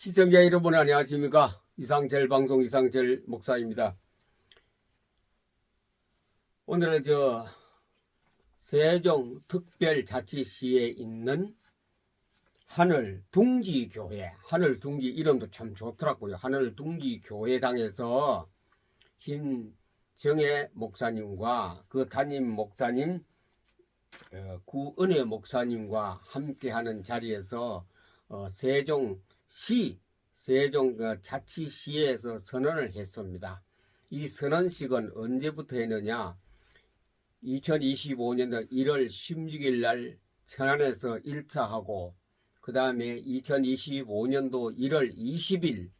시청자 여러분 안녕하십니까? 이상철 방송 이상철 목사입니다. 오늘은 세종특별자치시에 있는 하늘둥지교회, 하늘둥지 이름도 참 좋더라고요. 하늘둥지교회당에서 신정혜 목사님과 그 담임 목사님 구은혜 목사님과 함께하는 자리에서 세종자치시에서 선언을 했습니다. 이 선언식은 언제부터 했느냐? 2025년도 1월 16일 날 천안에서 1차 하고, 그 다음에 2025년도 1월 20일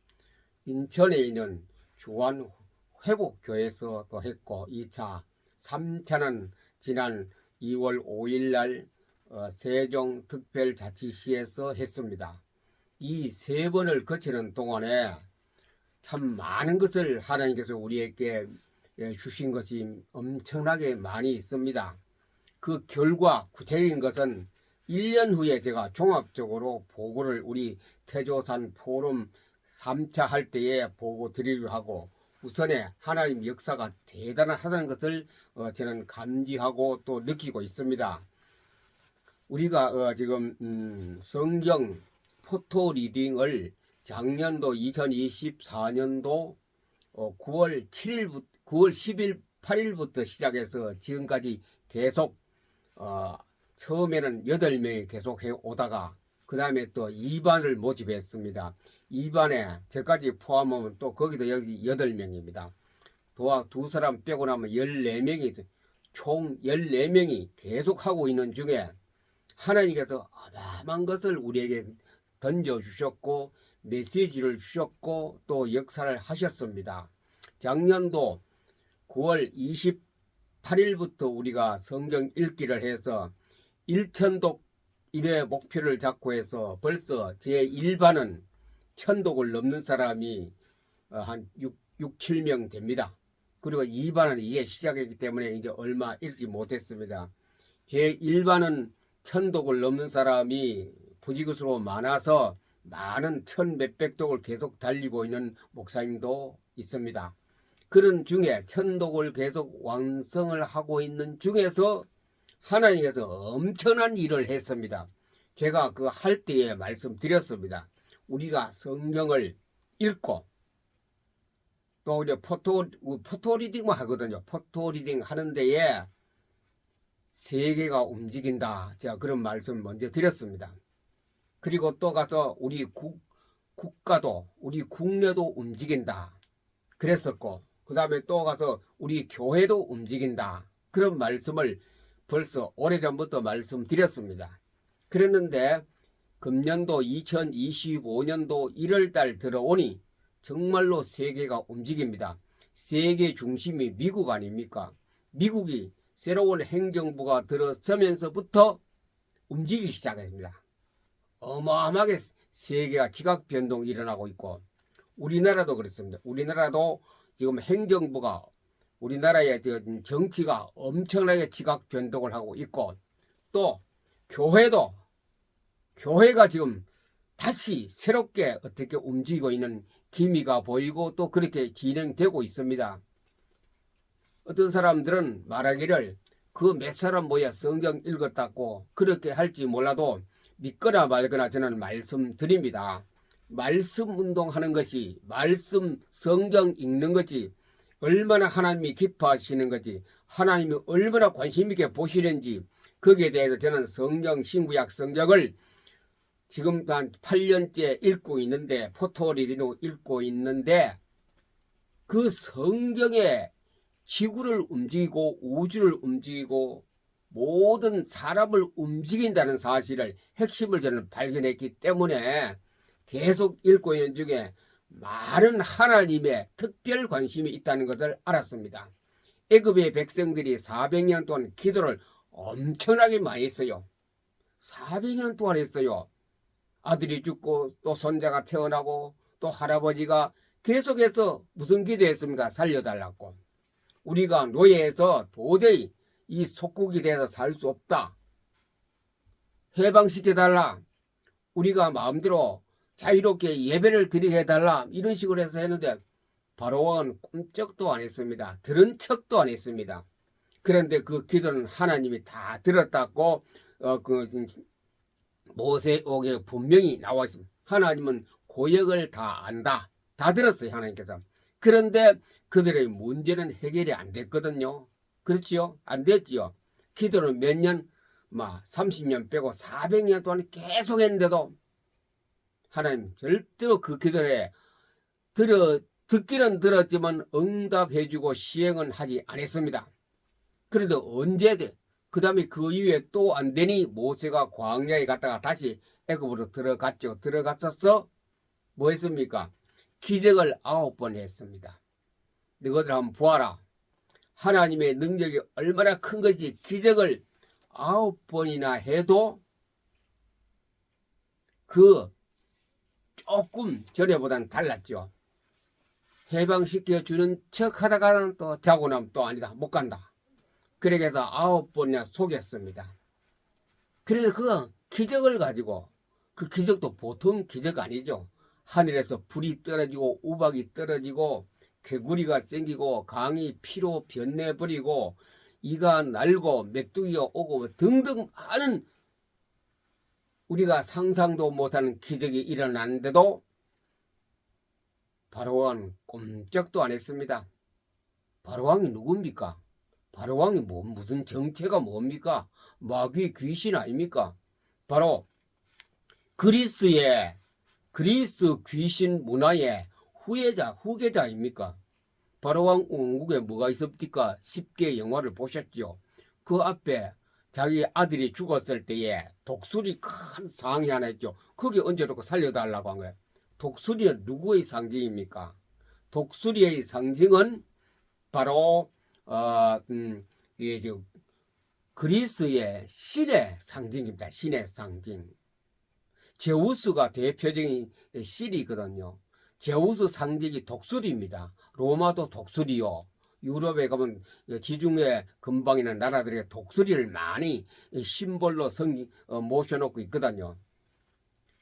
인천에 있는 주안회복교회에서 또 했고, 2차, 3차는 지난 2월 5일 날 세종특별자치시에서 했습니다. 이 세 번을 거치는 동안에 참 많은 것을 하나님께서 우리에게 주신 것이 엄청나게 많이 있습니다. 그 결과 구체적인 것은 1년 후에 제가 종합적으로 보고를 우리 태조산 포럼 3차 할 때에 보고 드리려 하고, 우선에 하나님 역사가 대단하다는 것을 저는 감지하고 또 느끼고 있습니다. 우리가 지금 성경 포토 리딩을 작년도 2024년도 9월 8일부터 시작해서 지금까지 계속 처음에는 8명이 계속 해 오다가 그 다음에 또 2반을 모집했습니다. 2반에 저까지 포함하면 또 거기도 여기 8명입니다. 도와 두 사람 빼고 나면 14명이 총 14명이 계속 하고 있는 중에 하나님께서 어마어마한 것을 우리에게 던져주셨고 메시지를 주셨고 또 역사를 하셨습니다. 작년도 9월 28일부터 우리가 성경 읽기를 해서 1천독 1회 목표를 잡고 해서 벌써 제1반은 천독을 넘는 사람이 한 6, 7명 됩니다. 그리고 2반은 이제 시작했기 때문에 이제 얼마 읽지 못했습니다. 제1반은 천독을 넘는 사람이 부지것으로 많아서 많은 천 몇백 독을 계속 달리고 있는 목사님도 있습니다. 그런 중에 천독을 계속 완성을 하고 있는 중에서 하나님께서 엄청난 일을 했습니다. 제가 그 할 때에 말씀드렸습니다. 우리가 성경을 읽고 또 우리 포토 리딩만 하거든요. 포토 리딩 하는 데에 세계가 움직인다. 제가 그런 말씀 먼저 드렸습니다. 그리고 또 가서 우리 국가도 우리 국내도 움직인다 그랬었고, 그 다음에 또 가서 우리 교회도 움직인다 그런 말씀을 벌써 오래전부터 말씀드렸습니다. 그랬는데 금년도 2025년도 1월달 들어오니 정말로 세계가 움직입니다. 세계 중심이 미국 아닙니까? 미국이 새로운 행정부가 들어서면서부터 움직이기 시작했습니다. 어마어마하게 세계가 지각 변동이 일어나고 있고, 우리나라도 그렇습니다. 우리나라도 지금 행정부가 우리나라의 정치가 엄청나게 지각 변동을 하고 있고, 또 교회가 지금 다시 새롭게 어떻게 움직이고 있는 기미가 보이고 또 그렇게 진행되고 있습니다. 어떤 사람들은 말하기를 그 몇 사람 모여 성경 읽었다고 그렇게 할지 몰라도 믿거나 말거나 저는 말씀드립니다. 말씀 운동하는 것이, 말씀 성경 읽는 것이 얼마나 하나님이 기뻐하시는 것이, 하나님이 얼마나 관심 있게 보시는지, 거기에 대해서 저는 성경 신구약 성경을 지금 한 8년째 읽고 있는데, 포토리딩으로 읽고 있는데, 그 성경에 지구를 움직이고 우주를 움직이고 모든 사람을 움직인다는 사실을, 핵심을 저는 발견했기 때문에 계속 읽고 있는 중에 많은 하나님의 특별 관심이 있다는 것을 알았습니다. 애굽의 백성들이 400년 동안 기도를 엄청나게 많이 했어요. 400년 동안 했어요. 아들이 죽고 또 손자가 태어나고 또 할아버지가 계속해서 무슨 기도했습니까? 살려달라고. 우리가 노예에서 도저히 이 속국이 돼서 살 수 없다. 해방시켜달라. 우리가 마음대로 자유롭게 예배를 드리게 해달라 이런 식으로 해서 했는데 바로왕은 꼼짝도 안 했습니다. 들은 척도 안 했습니다. 그런데 그 기도는 하나님이 다 들었다고 그 모세오경에 분명히 나와 있습니다. 하나님은 고역을 다 안다. 다 들었어요, 하나님께서. 그런데 그들의 문제는 해결이 안 됐거든요. 그렇지요? 안 됐지요. 기도는 몇 년, 30년 빼고 400년 동안 계속 했는데도 하나님 절대로 그 기도에 듣기는 들었지만 응답해주고 시행은 하지 않았습니다. 그래도 언제 돼? 그 다음에 그 이후에 또 안 되니 모세가 광야에 갔다가 다시 애굽으로 들어갔죠. 들어갔었어? 뭐 했습니까? 기적을 9번 했습니다. 너희들 한번 보아라. 하나님의 능력이 얼마나 큰 것이 기적을 9번이나 해도 그 조금 전에보다는 달랐죠. 해방시켜주는 척 하다가는 또 자고 나면 또 아니다. 못 간다. 그렇게 해서 9번이나 속였습니다. 그래서 그 기적을 가지고 그 기적도 보통 기적 아니죠. 하늘에서 불이 떨어지고 우박이 떨어지고 개구리가 생기고 강이 피로 변내버리고 이가 날고 메뚜기가 오고 등등 하는 우리가 상상도 못하는 기적이 일어났는데도 바로왕은 꼼짝도 안 했습니다. 바로왕이 누굽니까? 바로왕이 무슨 정체가 뭡니까? 마귀 귀신 아닙니까? 바로 그리스 귀신 문화의 후계자입니까? 바로왕 왕국에 뭐가 있었습니까? 10개 영화를 보셨죠? 그 앞에 자기 아들이 죽었을 때에 독수리 큰 상이 하나 있죠. 거기 얹어놓고 살려달라고 한 거예요. 독수리는 누구의 상징입니까? 독수리의 상징은 바로 그리스의 신의 상징입니다. 신의 상징. 제우스가 대표적인 신이거든요. 제우스 상징이 독수리입니다. 로마도 독수리요. 유럽에 가면 지중해 근방이나 나라들의 독수리를 많이 심벌로 모셔놓고 있거든요.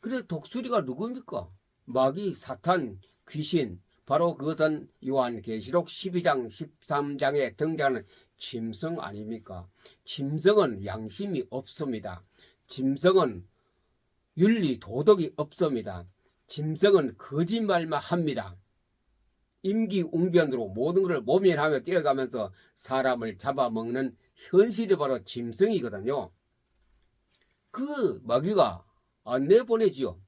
그래 독수리가 누굽니까? 마귀, 사탄, 귀신. 바로 그것은 요한계시록 12장 13장에 등장하는 짐승 아닙니까? 짐승은 양심이 없습니다. 짐승은 윤리 도덕이 없습니다. 짐승은 거짓말만 합니다. 임기응변으로 모든 것을 모면하며 뛰어가면서 사람을 잡아먹는 현실이 바로 짐승이거든요. 그 마귀가 안 내보내지요.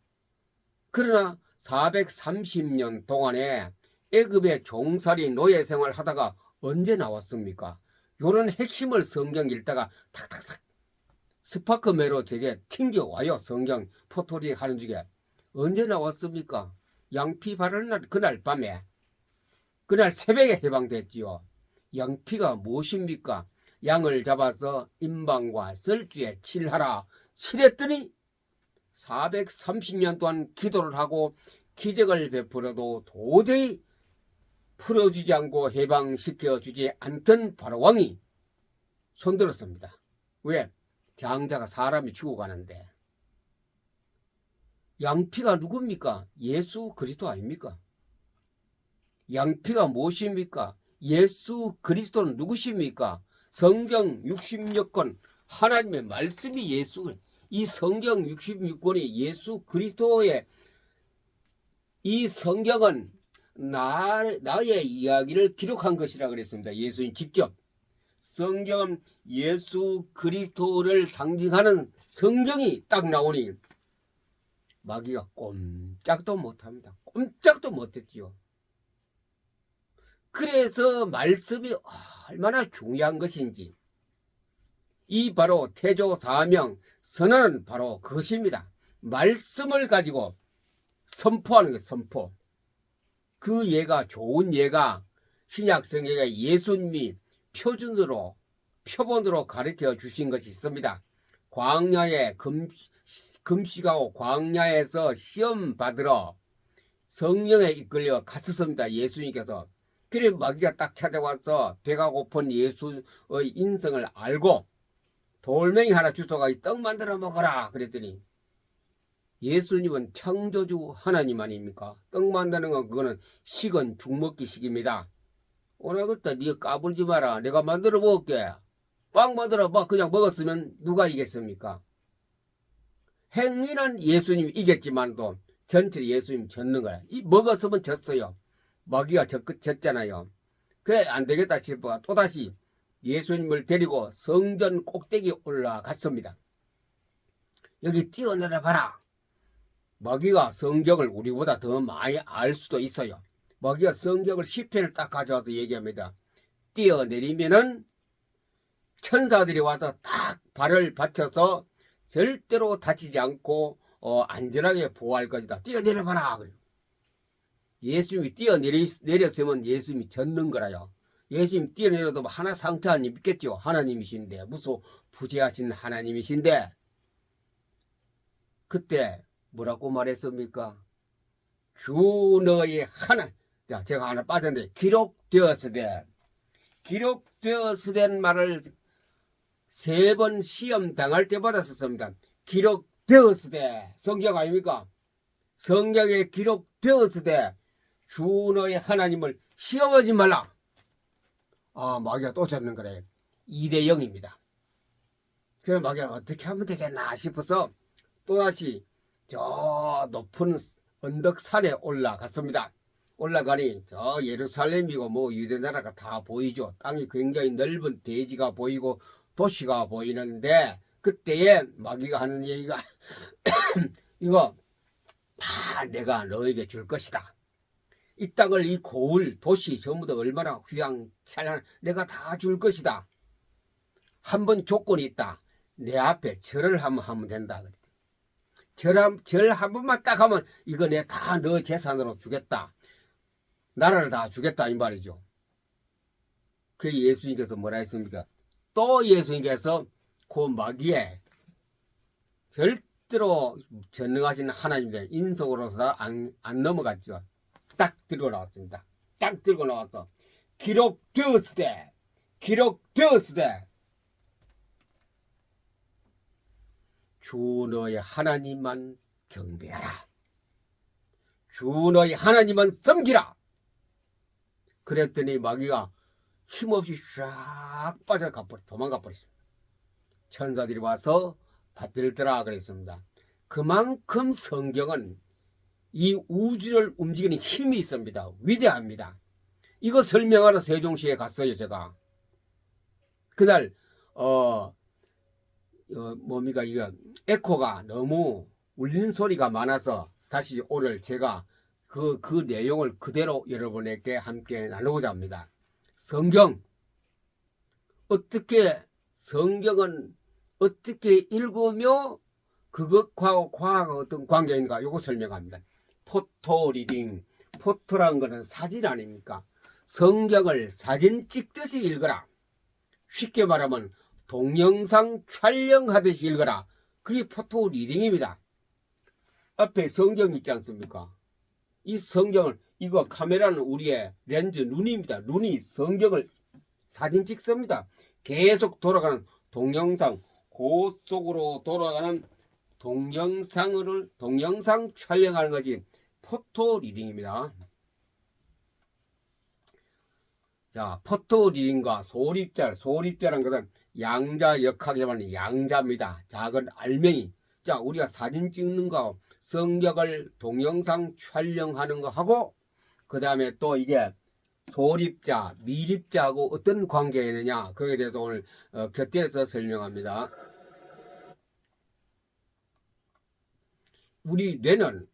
그러나 430년 동안에 애굽의 종살이 노예 생활을 하다가 언제 나왔습니까? 요런 핵심을 성경 읽다가 탁탁탁 스파크매로 제게 튕겨와요. 성경 포토리 하는 중에. 언제 나왔습니까? 양피 바르는 날 그날 밤에. 그날 새벽에 해방됐지요. 양피가 무엇입니까? 양을 잡아서 임방과 썰주에 칠하라. 칠했더니 430년 동안 기도를 하고 기적을 베풀어도 도저히 풀어주지 않고 해방시켜주지 않던 바로왕이 손들었습니다. 왜? 장자가 사람이 죽어가는데. 양피가 누굽니까? 예수 그리스도 아닙니까? 양피가 무엇입니까? 예수 그리스도는 누구십니까? 성경 66권 하나님의 말씀이 예수, 이 성경 66권이 예수 그리스도의 이 성경은 나의 이야기를 기록한 것이라 그랬습니다. 예수님 직접. 성경은 예수 그리스도를 상징하는 성경이 딱 나오니 마귀가 꼼짝도 못합니다. 꼼짝도 못했지요. 그래서 말씀이 얼마나 중요한 것인지 이 바로 태조 사명 선언은 바로 그것입니다. 말씀을 가지고 선포하는 것, 선포. 그 예가 좋은 예가 신약 성경에 예수님이 표본으로 가르쳐 주신 것이 있습니다. 광야에 금식하고 광야에서 시험 받으러 성령에 이끌려 갔었습니다. 예수님께서. 그래 마귀가 딱 찾아와서 배가 고픈 예수의 인성을 알고 돌멩이 하나 주워가 떡 만들어 먹어라 그랬더니 예수님은 창조주 하나님 아닙니까? 떡 만드는 건 그거는 식은 죽먹기식입니다. 오늘 그때 네가 까불지 마라. 내가 만들어 먹을게. 빵 만들어 봐. 그냥 먹었으면 누가 이겼습니까? 행위는 예수님이 이겼지만도 전체를 예수님 졌는 거야. 이 먹었으면 졌어요. 먹이가 졌잖아요. 그래 안 되겠다 싶어 또다시 예수님을 데리고 성전 꼭대기 올라갔습니다. 여기 뛰어내려 봐라. 먹이가 성경을 우리보다 더 많이 알 수도 있어요. 먹이가 성경을 10편을 딱 가져와서 얘기합니다. 뛰어내리면은 천사들이 와서 딱 발을 받쳐서 절대로 다치지 않고 안전하게 보호할 것이다. 뛰어내려봐라. 그래요. 예수님이 뛰어내렸으면 예수님이 졌는 거라요. 예수님 뛰어내려도 하나 상태하니 믿겠죠. 하나님이신데 무소 부재하신 하나님이신데 그때 뭐라고 말했습니까? 주 너의 하나. 자, 제가 하나 빠졌는데 기록되었으되 기록되었으된 말을 3번 시험 당할 때마다 썼습니다. 기록되었으되 성경 아닙니까? 성경에 기록되었으되 주 너의 하나님을 시험하지 말라. 아, 마귀가 또 잡는 거래. 2대 0입니다. 그럼 마귀가 어떻게 하면 되겠나 싶어서 또다시 저 높은 언덕산에 올라갔습니다. 올라가니 저 예루살렘이고 뭐 유대나라가 다 보이죠. 땅이 굉장히 넓은 대지가 보이고 도시가 보이는데 그때에 마귀가 하는 얘기가 이거 다 내가 너에게 줄 것이다. 이 땅을 이 고을 도시 전부 다 얼마나 휘황찬란 내가 다 줄 것이다. 한 번 조건이 있다. 내 앞에 절을 한번 하면 된다. 절 한 번만 딱 하면 이거 내가 다 너 재산으로 주겠다. 나라를 다 주겠다 이 말이죠. 그 예수님께서 뭐라 했습니까? 또 예수님께서 그 마귀에 절대로 전능하신 하나님의 인성으로서 안 넘어갔죠. 딱 들고 나왔습니다. 딱 들고 나와서 기록되었으되 주 너의 하나님만 경배하라. 주 너의 하나님만 섬기라. 그랬더니 마귀가 힘없이 쫙 도망가 버렸어요. 천사들이 와서 받들더라 그랬습니다. 그만큼 성경은 이 우주를 움직이는 힘이 있습니다. 위대합니다. 이거 설명하러 세종시에 갔어요. 제가 그날 뭡니까 이거 에코가 너무 울리는 소리가 많아서 다시 오늘 제가 그 내용을 그대로 여러분에게 함께 나누고자 합니다. 성경은 어떻게 읽으며 그것과 과학과 어떤 관계인가 이거 설명합니다. 포토 리딩. 포토란 거는 사진 아닙니까? 성경을 사진 찍듯이 읽어라. 쉽게 말하면 동영상 촬영하듯이 읽어라. 그게 포토 리딩입니다. 앞에 성경 있지 않습니까? 이 성경을 이거 카메라는 우리의 렌즈 눈입니다. 눈이 성경을 사진 찍습니다. 계속 돌아가는 동영상 고속으로 돌아가는 동영상 촬영하는 것이 포토 리딩입니다. 자, 포토 리딩과 소립자라는 것은 양자 역학에 말하는 양자입니다. 작은 알맹이. 자, 우리가 사진 찍는 거, 성경을 동영상 촬영하는 거 하고, 그 다음에 또 이게 소립자, 미립자하고 어떤 관계가 있느냐, 거기에 대해서 오늘 곁들여서 설명합니다. 우리 뇌는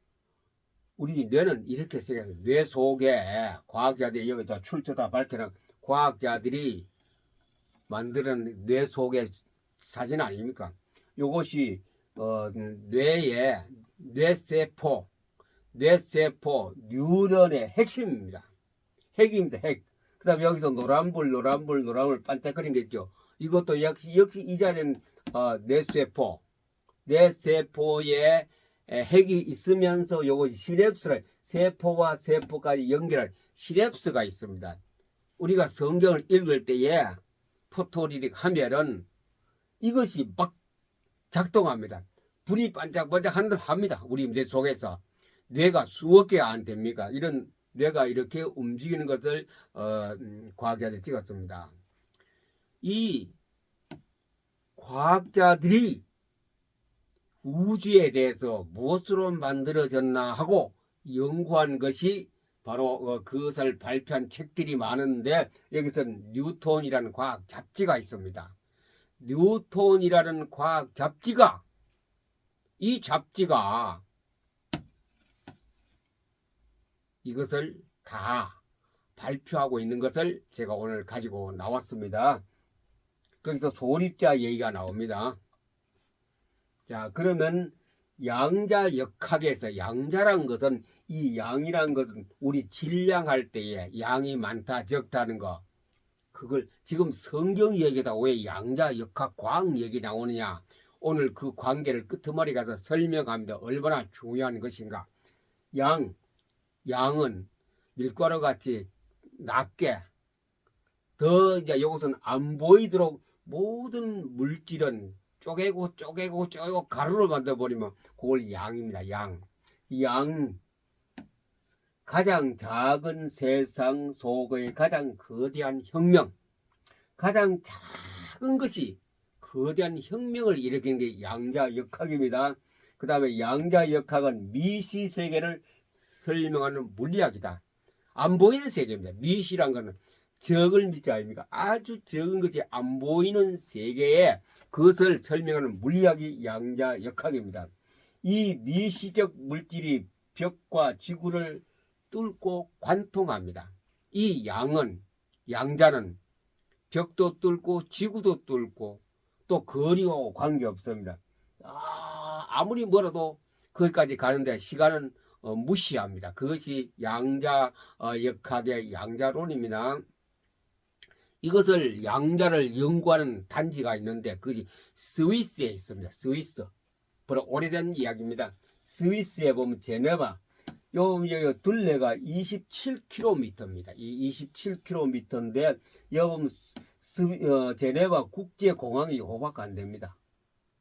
이렇게 생각해요. 뇌 속에 과학자들이 여기서 출처다 밝혀낸 과학자들이 만드는 뇌 속의 사진 아닙니까? 이것이 뇌의 뇌세포 뉴런의 핵심입니다. 핵입니다. 핵. 그 다음에 여기서 노란불 반짝거리는 게 있죠. 이것도 역시 이 자리는 뇌세포의 핵이 있으면서 이것이 시냅스를 세포와 세포까지 연결할 시냅스가 있습니다. 우리가 성경을 읽을 때에 포토리딩 하면은 이것이 막 작동합니다. 불이 반짝반짝 합니다. 우리 뇌 속에서. 뇌가 수억 개가 안 됩니까? 이런 뇌가 이렇게 움직이는 것을 과학자들이 찍었습니다. 이 과학자들이 우주에 대해서 무엇으로 만들어졌나 하고 연구한 것이 바로 그것을 발표한 책들이 많은데, 여기서는 뉴턴이라는 과학 잡지가 있습니다. 뉴턴이라는 과학 잡지가, 이 잡지가 이것을 다 발표하고 있는 것을 제가 오늘 가지고 나왔습니다. 거기서 소립자 얘기가 나옵니다. 자, 그러면 양자역학에서, 양자란 것은, 이 양이란 것은 우리 질량할 때에 양이 많다 적다는 거, 그걸 지금 성경 얘기다 왜 양자역학 과학 얘기 나오느냐, 오늘 그 관계를 끄트머리 가서 설명합니다. 얼마나 중요한 것인가. 양은 밀가루 같이 낮게, 더 이제 이것은 안 보이도록 모든 물질은 쪼개고 가루로 만들어버리면 그걸 양입니다. 양. 가장 작은 세상 속의 가장 거대한 혁명, 가장 작은 것이 거대한 혁명을 일으키는 게 양자역학입니다. 그 다음에 양자역학은 미시 세계를 설명하는 물리학이다. 안 보이는 세계입니다. 미시란 것은 적을 미자 아닙니까? 아주 적은 것이 안 보이는 세계에 그것을 설명하는 물리학이 양자역학입니다. 이 미시적 물질이 벽과 지구를 뚫고 관통합니다. 이 양자는 벽도 뚫고 지구도 뚫고 또 거리와 관계없습니다. 아무리 멀어도 거기까지 가는데 시간은 무시합니다. 그것이 양자역학의 양자론입니다. 이것을 양자를 연구하는 단지가 있는데 그것이 스위스에 있습니다. 스위스. 바로 오래된 이야기입니다. 스위스에 보면 제네바, 요 둘레가 27km입니다. 이 27km인데 여기 보면 제네바 국제공항이 요밖에 안 됩니다.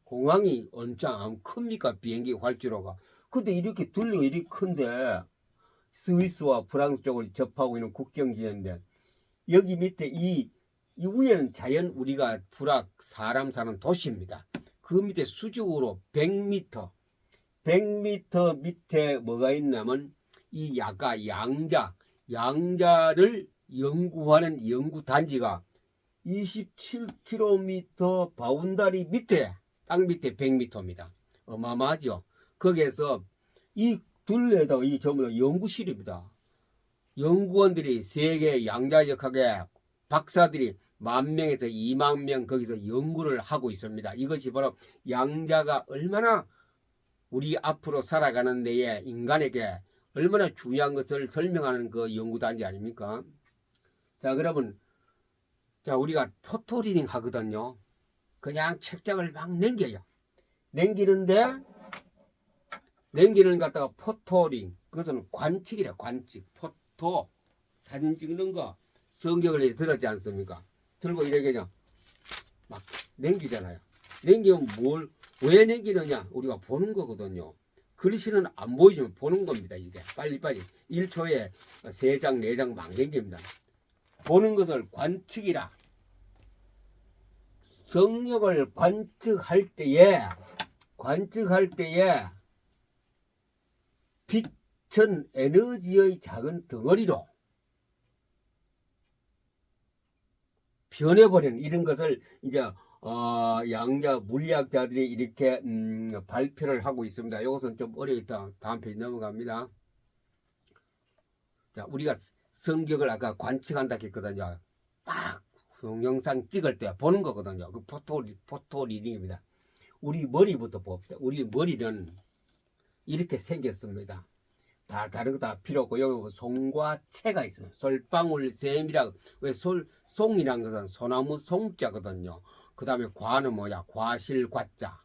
공항이 엄청 큽니까? 비행기 활주로가. 근데 이렇게 둘레가 이렇게 큰데 스위스와 프랑스 쪽을 접하고 있는 국경지대인데, 여기 밑에 이 위에는 자연 우리가 불악 사람 사는 도시입니다. 그 밑에 수직으로 100m 밑에 뭐가 있냐면 이 양자를 연구하는 연구단지가 27km 바운다리 밑에, 땅 밑에 100m입니다. 어마어마하죠. 거기에서 이 둘레에다가 이 전부 다 연구실입니다. 연구원들이 세계 양자역학의 박사들이 10,000명에서 20,000명 거기서 연구를 하고 있습니다. 이것이 바로 양자가 얼마나 우리 앞으로 살아가는 데에 인간에게 얼마나 중요한 것을 설명하는 그 연구단지 아닙니까? 자, 그러면 우리가 포토리딩 하거든요. 그냥 책장을 막 넘겨요. 넘기는 갖다가 포토링, 그것은 관측이래. 관측. 포토, 사진 찍는 거 성경을 들었지 않습니까? 들고 이렇게 그냥 막 넘기잖아요. 넘기면 왜 넘기느냐? 우리가 보는 거거든요. 글씨는 안 보이지만 보는 겁니다. 이게 빨리빨리 1초에 3장 4장 막 넘깁니다. 보는 것을 관측이라. 성령을 관측할 때에 빛은 에너지의 작은 덩어리로 변해버리는 이런 것을 이제 양자 물리학자들이 이렇게 발표를 하고 있습니다. 이것은 좀 어려있다. 다음 페이지 넘어갑니다. 자, 우리가 성격을 아까 관측한다 했거든요. 막 동영상 찍을 때 보는 거거든요. 그 포토 리딩입니다. 우리 머리부터 봅시다. 우리 머리는 이렇게 생겼습니다. 다 다른 거 다 필요 없고, 여기 송과 채가 있어요. 솔방울샘이라고. 왜 송이란 것은 소나무 송자거든요. 그 다음에 과는 뭐야? 과실 과자.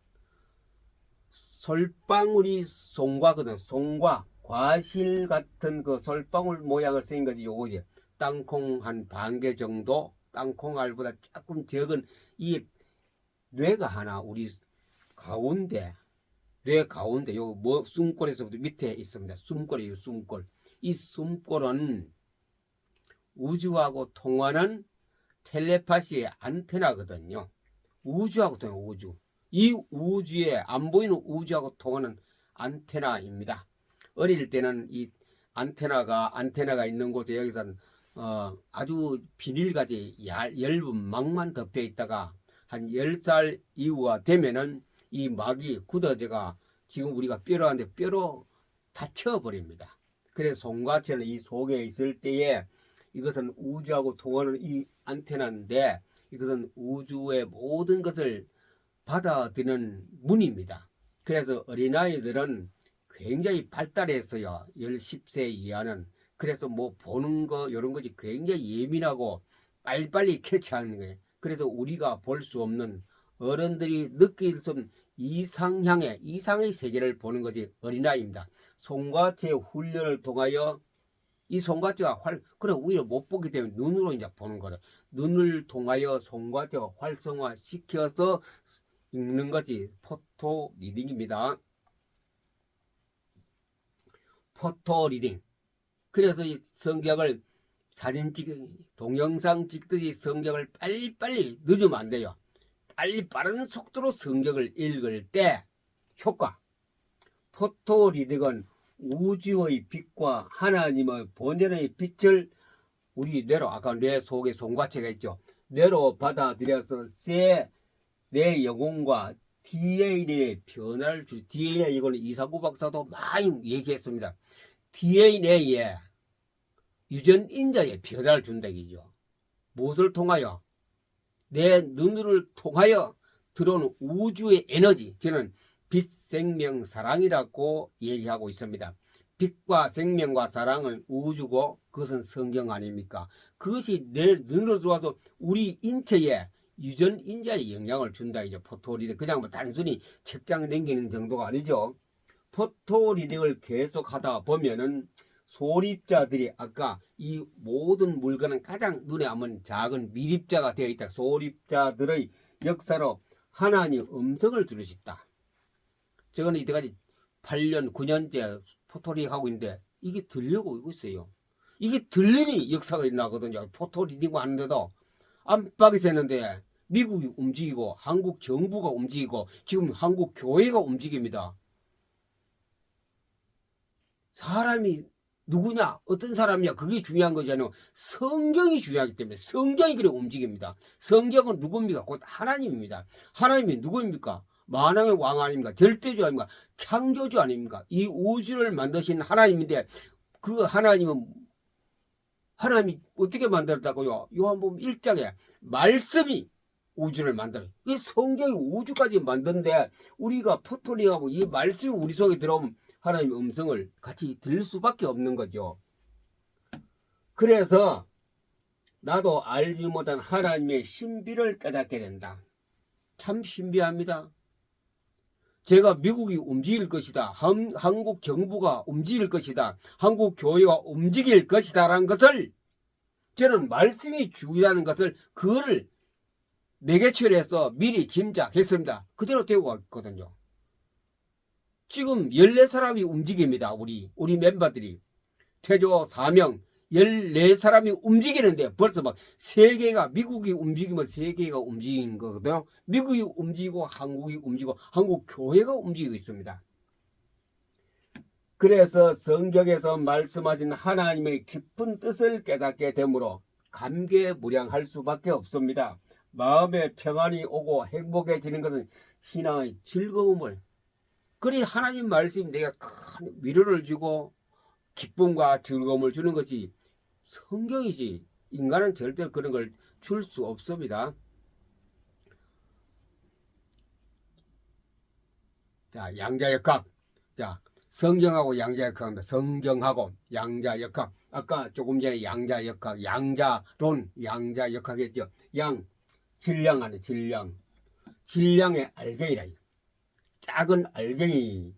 솔방울이 송과거든. 송과 과실 같은 그 솔방울 모양을 생긴 거지. 요거지. 땅콩 한 반 개 정도, 땅콩알보다 조금 적은 이 뇌가 하나 우리 가운데 뇌 가운데 요 뭐 숨골에서부터 밑에 있습니다. 숨골이에요. 숨골. 이 숨골은 우주하고 통하는 텔레파시의 안테나거든요. 우주하고 통해 우주. 이 우주에 안 보이는 우주하고 통하는 안테나입니다. 어릴 때는 이 안테나가 있는 곳에 여기서는 아주 비닐같이 얇은 막만 덮여 있다가 한 10살 이후가 되면은 이 막이 굳어져가 지금 우리가 뼈로 하는데 뼈로 다쳐버립니다. 그래서 송과체는 이 속에 있을 때에 이것은 우주하고 통하는 이 안테나인데 이것은 우주의 모든 것을 받아들이는 문입니다. 그래서 어린아이들은 굉장히 발달했어요. 10세 이하는. 그래서 뭐 보는 거 이런 것이 굉장히 예민하고 빨리빨리 캐치하는 거예요. 그래서 우리가 볼 수 없는 어른들이 느낄 수 없는 이상의 세계를 보는 것이 어린아이입니다. 송과체 훈련을 통하여 이 송과체가 그래 오히려 못 보기 때문에 눈으로 이제 보는 거래. 눈을 통하여 송과체가 활성화 시켜서 읽는 것이 포토 리딩입니다. 포토 리딩. 그래서 이 성경을 동영상 찍듯이 성경을 빨리빨리 늦으면 안 돼요. 빨리 빠른 속도로 성경을 읽을 때 효과. 포토 리딩은 우주의 빛과 하나님의 본연의 빛을 우리 뇌로, 아까 뇌 속에 송과체가 있죠. 뇌로 받아들여서 내 영혼과 DNA의 변화를 DNA 이거는 이상구 박사도 많이 얘기했습니다. DNA에 유전인자의 변화를 준다 이죠. 무엇을 통하여? 내 눈을 통하여 들어오는 우주의 에너지, 저는 빛, 생명, 사랑이라고 얘기하고 있습니다. 빛과 생명과 사랑은 우주고 그것은 성경 아닙니까? 그것이 내 눈으로 들어와서 우리 인체에 유전인자의 영향을 준다 이죠. 포토리딩 그냥 뭐 단순히 책장 넘기는 정도가 아니죠. 포토리딩을 계속 하다 보면은 소립자들이 아까 이 모든 물건은 가장 눈에 안보이는 작은 미립자가 되어 있다. 소립자들의 역사로 하나님 음성을 들을 수 있다. 저는 이때까지 8년 9년째 포토리딩 하고 있는데 이게 들려오고 있어요. 이게 들리니 역사가 일어나거든요. 포토리딩 하는데도 안팎에서 했는데 미국이 움직이고 한국 정부가 움직이고 지금 한국 교회가 움직입니다. 사람이 누구냐 어떤 사람이냐 그게 중요한 것이 아니고 성경이 중요하기 때문에 성경이 그래 움직입니다. 성경은 누굽니까? 곧 하나님입니다. 하나님이 누구입니까? 만왕의 왕 아닙니까? 절대주 아닙니까? 창조주 아닙니까? 이 우주를 만드신 하나님인데 그 하나님은 하나님이 어떻게 만들었다고요? 요한복음 1장에 말씀이 우주를 만들어요. 이 성경이 우주까지 만드는데 우리가 포토링하고 이 말씀이 우리 속에 들어오면 하나님의 음성을 같이 들을 수밖에 없는 거죠. 그래서 나도 알지 못한 하나님의 신비를 깨닫게 된다. 참 신비합니다. 제가 미국이 움직일 것이다. 한국 정부가 움직일 것이다. 한국 교회가 움직일 것이다 라는 것을 저는 말씀이 주의하는 것을 그거를 매개체해서 미리 짐작했습니다. 그대로 되고 왔거든요. 지금 14사람이 움직입니다. 우리 멤버들이. 태조 4명 14사람이 움직이는데 벌써 막 세계가 미국이 움직이면 세계가 움직이는 거거든요. 미국이 움직이고 한국이 움직이고 한국 교회가 움직이고 있습니다. 그래서 성경에서 말씀하신 하나님의 깊은 뜻을 깨닫게 되므로 감개무량할 수밖에 없습니다. 마음의 평안이 오고 행복해지는 것은 신앙의 즐거움을 그리 하나님 말씀이 내가 큰 위로를 주고 기쁨과 즐거움을 주는 것이 성경이지 인간은 절대로 그런 걸 줄 수 없습니다. 자, 양자역학. 자, 성경하고 양자역학입니다. 성경하고 양자역학. 아까 조금 전에 양자역학, 양자론, 양자역학했죠. 양, 질량 안에 질량. 질량의 알갱이라. 작은 알갱이.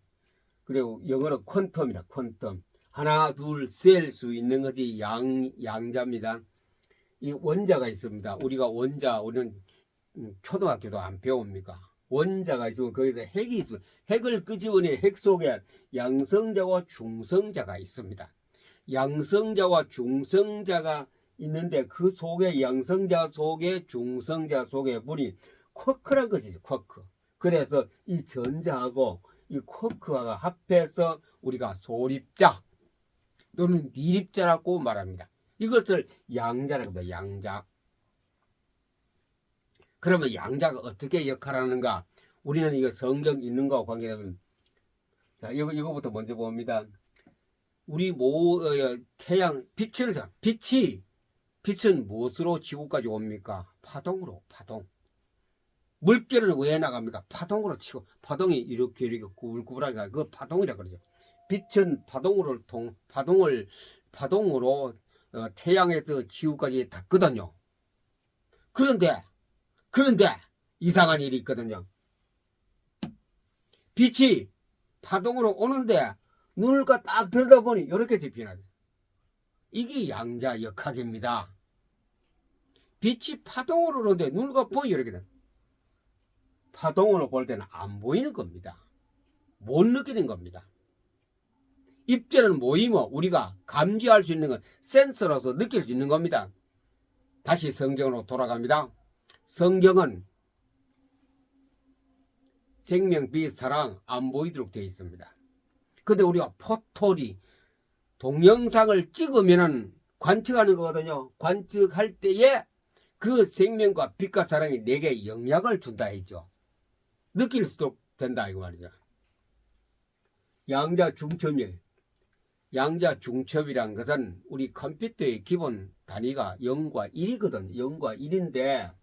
그리고 영어로 퀀텀이라 퀀텀. 하나, 둘, 셀 수 있는 것이 양자입니다. 이 원자가 있습니다. 우리가 원자, 우리는 초등학교도 안 배웁니까? 원자가 있으면 거기서 핵이 있으면 핵을 끄집어내 핵 속에 양성자와 중성자가 있습니다. 양성자와 중성자가 있는데 그 속에 양성자 속에 중성자 속에 물이 쿼크란 것이죠. 쿼크. 그래서 이 전자하고 이 쿼크가 합해서 우리가 소립자 또는 미립자라고 말합니다. 이것을 양자라고 합니다. 양자. 그러면 양자가 어떻게 역할하는가? 우리는 이거 성경 있는 거와 관계되면 자, 이거부터 먼저 봅니다. 우리 태양 빛은 무엇으로 지구까지 옵니까? 파동으로. 파동. 물결은 왜 나갑니까? 파동으로 치고 파동이 이렇게 구불구불하게 그 파동이라 그러죠. 빛은 파동으로 태양에서 지구까지 닿거든요. 그런데 이상한 일이 있거든요. 빛이 파동으로 오는데 눈을 딱 들여다보니 이렇게 뒤편하죠. 이게 양자 역학입니다. 빛이 파동으로 오는데 눈을 보니 이렇게 돼. 파동으로 볼 때는 안 보이는 겁니다. 못 느끼는 겁니다. 입자는 모이면 우리가 감지할 수 있는 건 센서로서 느낄 수 있는 겁니다. 다시 성경으로 돌아갑니다. 성경은 생명, 빛, 사랑 안 보이도록 되어 있습니다. 근데 우리가 포토리 동영상을 찍으면은 관측하는 거거든요. 관측할 때에 그 생명과 빛과 사랑이 내게 영향을 준다 했죠. 느낄 수도 된다 이거 말이죠. 양자 중첩이에요. 양자 중첩이란 것은 우리 컴퓨터의 기본 단위가 0과 1이거든요. 0과 1인데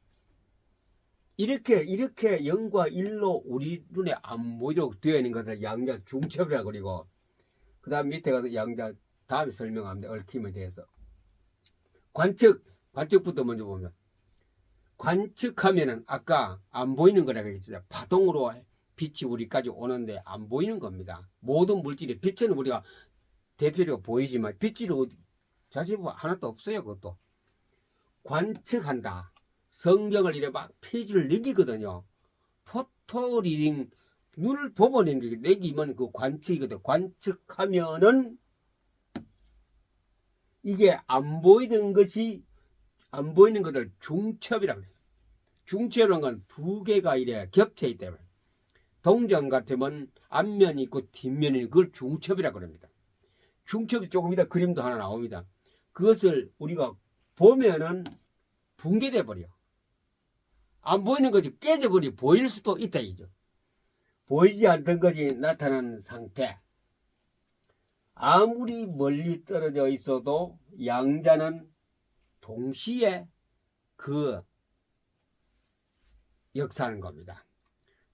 이렇게 0과 1로 우리 눈에 안 보이도록 되어 있는 것을 양자 중첩이라고 그리고 그 다음 밑에 가서 양자 다음에 설명합니다. 얽힘에 대해서. 관측부터 먼저 보면 관측하면은 아까 안 보이는 거라고 했죠. 파동으로 빛이 우리까지 오는데 안 보이는 겁니다. 모든 물질이 빛은 우리가 대표적으로 보이지만 빛이 자세히 보면 하나도 없어요. 그것도 관측한다. 성경을 이래 막 페이지를 넘기거든요. 포토리딩 눈을 보고 넘기면 그 관측이거든. 관측하면은 이게 안 보이는 것을 중첩이라고 해요. 중첩이라는 건 두 개가 이래 겹쳐 있기 때문에 동전 같으면 앞면이 있고 뒷면이 있고 그걸 중첩이라고 합니다. 중첩이 조금 이따 그림도 하나 나옵니다. 그것을 우리가 보면은 붕괴돼 버려. 안 보이는 것이 깨져버리 보일 수도 있다 이죠. 보이지 않던 것이 나타나는 상태. 아무리 멀리 떨어져 있어도 양자는 동시에 그 역사하는 겁니다.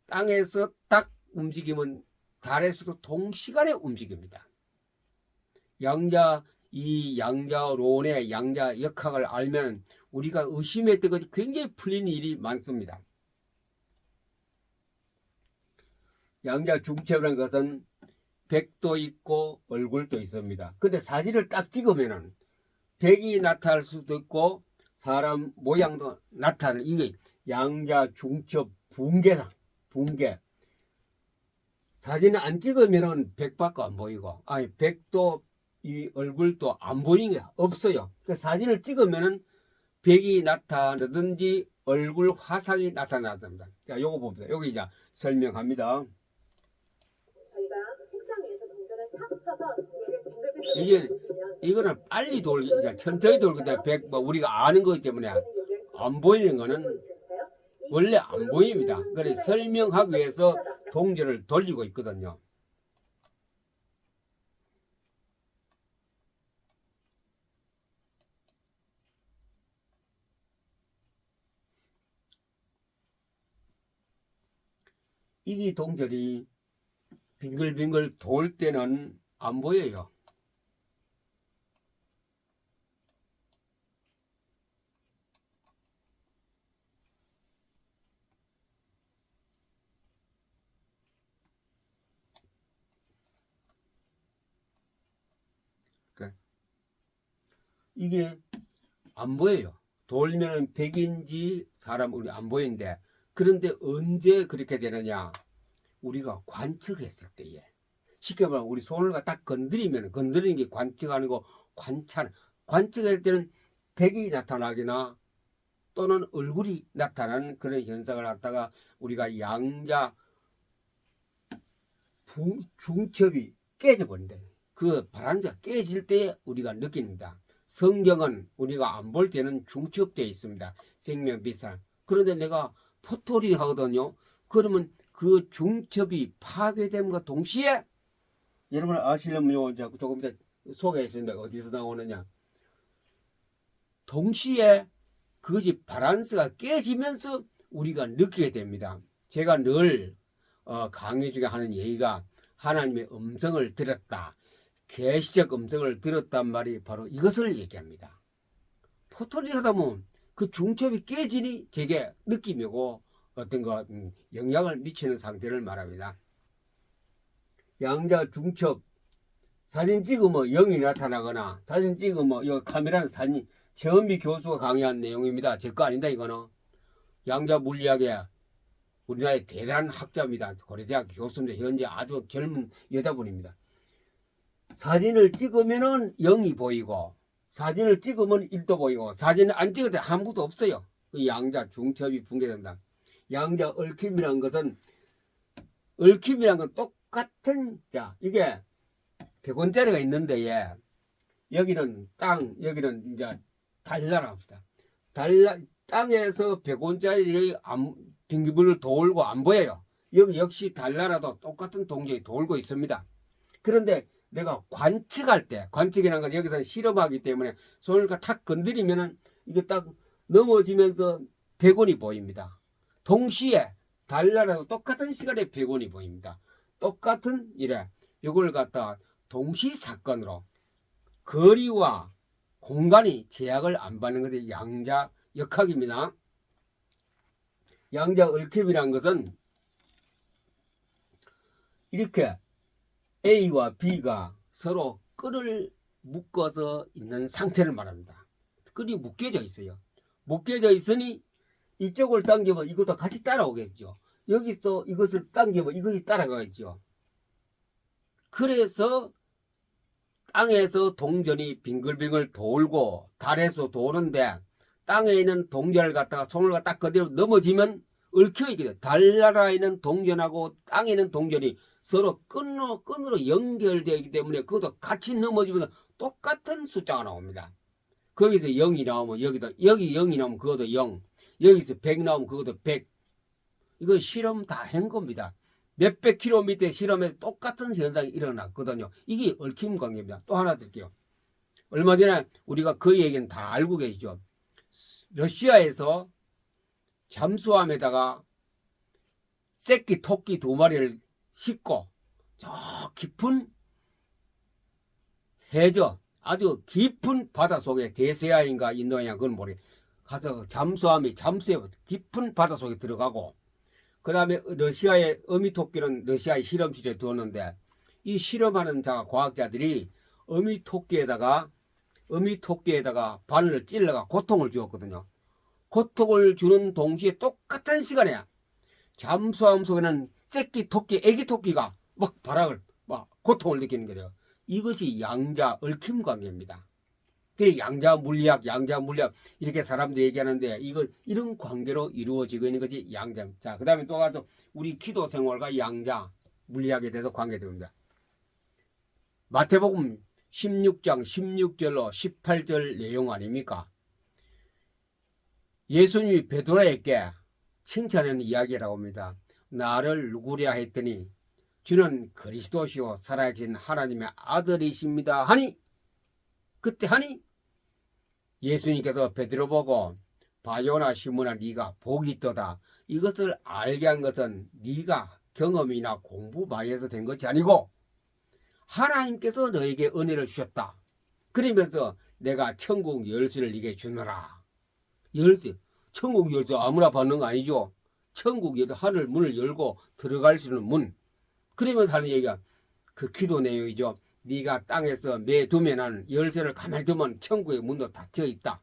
땅에서 딱 움직이면 달에서도 동시간에 움직입니다. 이 양자론의 양자 역학을 알면 우리가 의심했던 것이 굉장히 풀리는 일이 많습니다. 양자 중첩이라는 것은 백도 있고 얼굴도 있습니다. 근데 사진을 딱 찍으면은 백이 나타날 수도 있고 사람 모양도 나타나는 이게 양자 중첩 붕괴. 사진을 안 찍으면은 백밖에 안 보이고 백도 이 얼굴도 안 보이는 게 없어요. 그 사진을 찍으면은 백이 나타나든지 얼굴 화상이 나타나답니다. 자, 요거 봅니다. 여기 이제 설명합니다. 저희가 책상 위에서 동전을 탁 쳐서 얘를 뱅글뱅글 이거는 빨리 천천히 돌거든요. 우리가 아는 거기 때문에 안 보이는 거는 원래 안 보입니다. 그래서 설명하기 위해서 동전을 돌리고 있거든요. 이 동전이 빙글빙글 돌 때는 안 보여요. 이게 안 보여요. 돌면은 백인지 사람 우리 안 보이는데 그런데 언제 그렇게 되느냐? 우리가 관측했을 때에. 쉽게 말하면 우리 손을 딱 건드리면, 건드리는 게 관측하는 거, 관측할 때는 백이 나타나거나 또는 얼굴이 나타나는 그런 현상을 갖다가 우리가 양자 중첩이 깨져버린다. 그 바란스가 깨질 때 우리가 느낍니다. 성경은 우리가 안 볼 때는 중첩되어 있습니다. 생명 비슷한. 그런데 내가 포토리 하거든요. 그러면 그 중첩이 파괴됨과 동시에 여러분 아시려면 조금 이따 소개했습니다. 어디서 나오느냐. 동시에 그것이 바란스가 깨지면서 우리가 느끼게 됩니다. 제가 늘 강의 중에 하는 얘기가 하나님의 음성을 들었다. 계시적 음성을 들었단 말이 바로 이것을 얘기합니다. 포토리 하다 보면 그 중첩이 깨지니 제게 느낌이고 어떤 영향을 미치는 상태를 말합니다. 양자 중첩 사진 찍으면 0이 나타나거나 사진 찍으면 이 카메라는 사진 최은미 교수가 강의한 내용입니다. 제 거 아닌다 이거는. 양자 물리학의 우리나라의 대단한 학자입니다. 고려대학 교수입니다. 현재 아주 젊은 여자분입니다. 사진을 찍으면은 0이 보이고 사진을 찍으면 1도 보이고 사진을 안 찍을 때 아무것도 없어요. 그 양자 중첩이 붕괴된다. 양자 얽힘이라는 것은 똑같은 자 이게 100원짜리가 있는데 여기는 땅 여기는 이제 달나라 합시다. 땅에서 100원짜리를 빙기불을 돌고 안 보여요. 여기 역시 달나라도 똑같은 동작이 돌고 있습니다. 그런데 내가 관측할 때 관측이라는 건 여기서 실험하기 때문에 손을 탁 건드리면은 이게 딱 넘어지면서 100원이 보입니다. 동시에 달나라도 똑같은 시간에 100원이 보입니다. 똑같은 이래 이걸 갖다 동시 사건으로 거리와 공간이 제약을 안 받는 것이 양자 역학입니다. 양자 얽힘이라는 것은 이렇게 A와 B가 서로 끈을 묶어서 있는 상태를 말합니다. 끈이 묶여져 있어요. 묶여져 있으니 이쪽을 당기면 이것도 같이 따라오겠죠. 여기서 이것을 당기면 이것이 따라가겠죠. 그래서 땅에서 동전이 빙글빙글 돌고 달에서 도는데 땅에 있는 동전을 갖다가 손을 갖다 그대로 넘어지면 얽혀 있게 돼요. 달나라에 있는 동전하고 땅에 있는 동전이 서로 끈으로 연결되어 있기 때문에 그것도 같이 넘어지면서 똑같은 숫자가 나옵니다. 거기서 0이 나오면 여기 0이 나오면 그것도 0, 여기서 100 나오면 그것도 100. 이건 실험 다 한 겁니다. 몇백 킬로미터 실험에서 똑같은 현상이 일어났거든요. 이게 얽힘 관계입니다. 또 하나 드릴게요. 얼마 전에 우리가 그 얘기는 다 알고 계시죠. 러시아에서 잠수함에다가 새끼 토끼 2마리를 싣고 저 깊은 해저 아주 깊은 바닷속에 대서양인가 인도양인가 그건 모르겠어요. 가서 잠수함이 잠수해 깊은 바닷속에 들어가고 그 다음에 러시아의 어미토끼는 러시아의 실험실에 두었는데 이 실험하는 과학자들이 어미토끼에다가 바늘을 찔러가 고통을 주었거든요. 고통을 주는 동시에 똑같은 시간에 잠수함 속에는 새끼 토끼, 애기 토끼가 막 고통을 느끼는 거예요. 이것이 양자 얽힘 관계입니다. 그래 양자 물리학 이렇게 사람들이 얘기하는데 이런 관계로 이루어지고 있는 것이 양자. 자, 그다음에 또 가서 우리 기도 생활과 양자 물리학에 대해서 관계됩니다. 마태복음 16장 16절로 18절 내용 아닙니까? 예수님이 베드로에게 칭찬하는 이야기라고 합니다. 나를 누구랴 했더니 주는 그리스도시요 살아계신 하나님의 아들이십니다 하니 그때 예수님께서 베드로 보고 바요나 시몬아 네가 복이 있도다. 이것을 알게 한 것은 네가 경험이나 공부 많이 해서 된 것이 아니고 하나님께서 너에게 은혜를 주셨다. 그러면서 내가 천국 열쇠를 네게 주노라. 열쇠. 천국 열쇠 아무나 받는 거 아니죠. 천국 열쇠 하늘 문을 열고 들어갈 수 있는 문. 그러면서 하는 얘기가 그 기도 내용이죠. 네가 땅에서 매두면 열쇠를 가만히 두면 천국의 문도 닫혀 있다.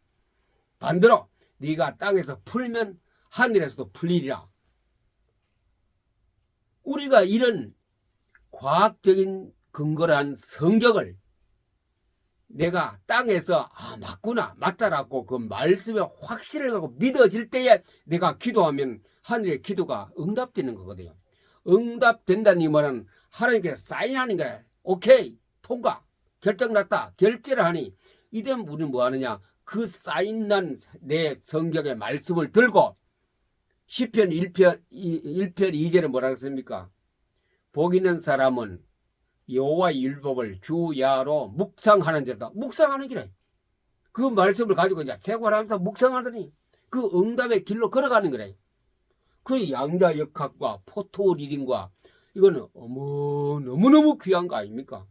반대로 네가 땅에서 풀면 하늘에서도 풀리리라. 우리가 이런 과학적인 근거를 한 성경을 내가 땅에서 맞구나 맞다라고 그 말씀에 확신을 갖고 믿어질 때에 내가 기도하면 하늘의 기도가 응답되는 거거든요. 응답된다는 이 말은 하나님께 사인하는 거야. 오케이 통과 결정났다 결제를 하니 이때 우리는 뭐 하느냐, 그 사인난 내 성경의 말씀을 들고 시편 1편 2절에 뭐라고 했습니까? 복 있는 사람은 여호와의 율법을 주야로 묵상하는 자다. 묵상하는 길에 그 말씀을 가지고 이제 생활하면서 묵상하더니 그 응답의 길로 걸어가는 거래. 그 양자 역학과 포토 리딩과 이거는 너무너무 귀한 거 아닙니까?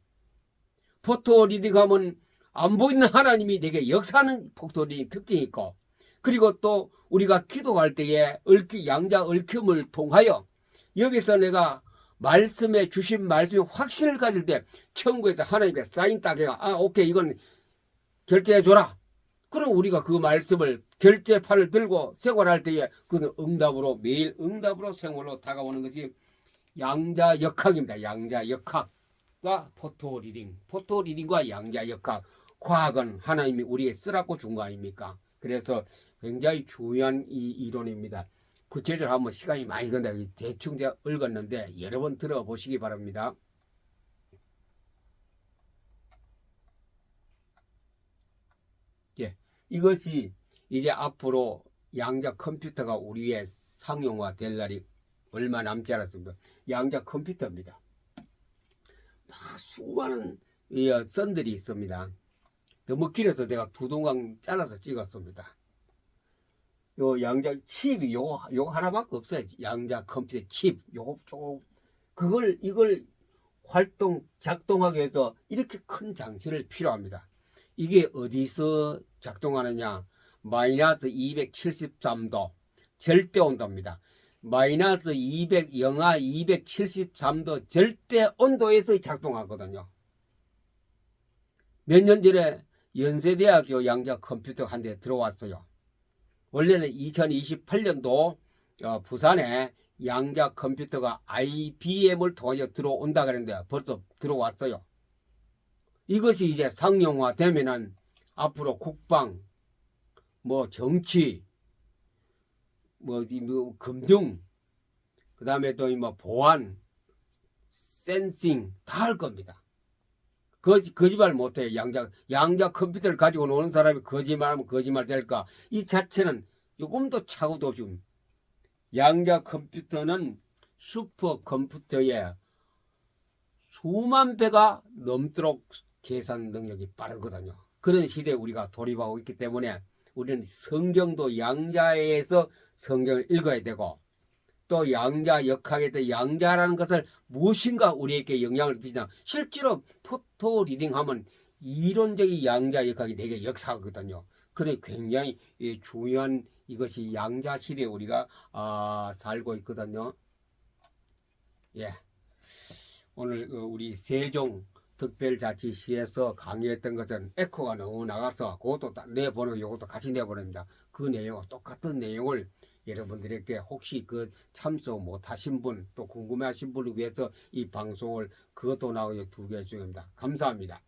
포토 리딩 하면 안 보이는 하나님이 내게 역사하는 포토 리딩 특징이 있고, 그리고 또 우리가 기도할 때에 양자 얽힘을 통하여 여기서 내가 말씀에 주신 말씀에 확신을 가질 때 천국에서 하나님께 사인 딱 해가 오케이 이건 결제해줘라. 그럼 우리가 그 말씀을 결제판을 들고 생활할 때에 그것은 응답으로 매일 응답으로 생활로 다가오는 것이 양자 역학입니다. 양자 역학과 포토 리딩과 양자 역학. 과학은 하나님이 우리에게 쓰라고 준 거 아닙니까? 그래서 굉장히 중요한 이 이론입니다. 구체적으로 한번 시간이 많이 건다. 대충 제가 읽었는데 여러 번 들어보시기 바랍니다. 예, 이것이 이제 앞으로 양자 컴퓨터가 우리의 상용화 될 날이 얼마 남지 않았습니다. 양자 컴퓨터입니다. 수많은 선들이 있습니다. 너무 길어서 내가 두 동강 잘라서 찍었습니다. 요 양자 칩이 요거 하나밖에 없어요. 양자 컴퓨터 칩 요거 조금 이걸 작동하기 위해서 이렇게 큰 장치를 필요합니다. 이게 어디서 작동하느냐? 마이너스 273도 절대 온도입니다. 마이너스 200 영하 273도 절대 온도에서 작동하거든요. 몇 년 전에 연세대학교 양자 컴퓨터 한 대 들어왔어요. 원래는 2028년도 부산에 양자 컴퓨터가 IBM을 통해서 들어온다 그랬는데 벌써 들어왔어요. 이것이 이제 상용화 되면은 앞으로 국방, 정치, 금융, 그 다음에 또 보안, 센싱 다 할 겁니다. 거짓말 못해요. 양자 컴퓨터를 가지고 노는 사람이 거짓말하면 거짓말 될까? 이 자체는 조금도 차고도 없이 양자 컴퓨터는 슈퍼 컴퓨터의 수만 배가 넘도록 계산 능력이 빠르거든요. 그런 시대에 우리가 돌입하고 있기 때문에 우리는 성경도 양자에서 성경을 읽어야 되고, 또 양자 역학에도 양자라는 것을 무엇인가 우리에게 영향을 끼치나. 실제로 포토 리딩하면 이론적인 양자 역학이 되게 역사거든요. 그래 굉장히 중요한 이것이 양자 시대에 우리가 살고 있거든요. 예, 오늘 우리 세종 특별자치시에서 강의했던 것은 에코가 너무 나가서 그것도 내보내고 이것도 같이 내보냅니다. 그 내용 똑같은 내용을 여러분들에게 혹시 그 참석 못하신 분 또 궁금해하신 분을 위해서 이 방송을 그것도 나오게 2개 중입니다. 감사합니다.